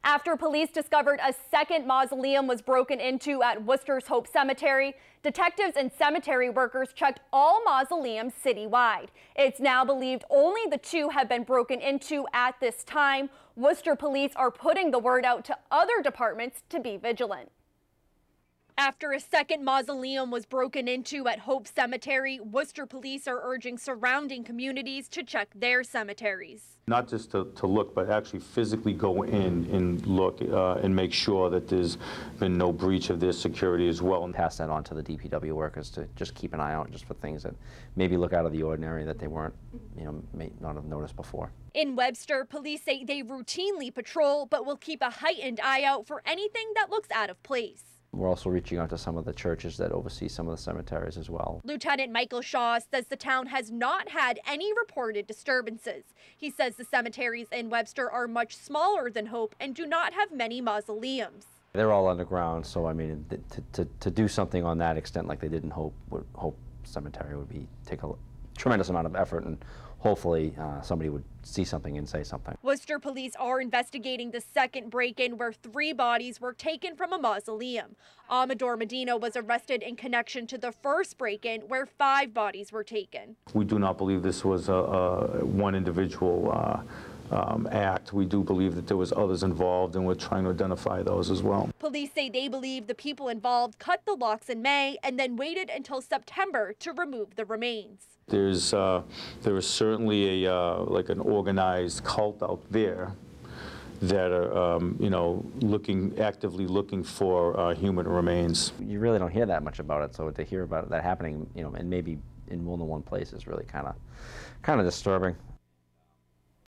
After police discovered a second mausoleum was broken into at Worcester's Hope Cemetery, detectives and cemetery workers checked all mausoleums citywide. It's now believed only the two have been broken into at this time. Worcester police are putting the word out to other departments to be vigilant. After a second mausoleum was broken into at Hope Cemetery, Worcester police are urging surrounding communities to check their cemeteries. Not just to look, but actually physically go in and look and make sure that there's been no breach of their security as well. And pass that on to the DPW workers to just keep an eye out just for things that maybe look out of the ordinary that they weren't, may not have noticed before. In Webster, police say they routinely patrol, but will keep a heightened eye out for anything that looks out of place. We're also reaching out to some of the churches that oversee some of the cemeteries as well. Lieutenant Michael Shaw says the town has not had any reported disturbances. He says the cemeteries in Webster are much smaller than Hope and do not have many mausoleums. They're all underground, so I mean, to do something on that extent like they did in Hope Cemetery would take a tremendous amount of effort, and hopefully somebody would see something and say something. Worcester police are investigating the second break-in where 3 bodies were taken from a mausoleum. Amador Medina was arrested in connection to the first break-in where 5 bodies were taken. We do not believe this was one individual act. We do believe that there was others involved, and we're trying to identify those as well. Police say they believe the people involved cut the locks in May and then waited until September to remove the remains. There is certainly like an organized cult out there that are actively looking for human remains. You really don't hear that much about it, so to hear about that happening, and maybe in more than one place is really kind of disturbing.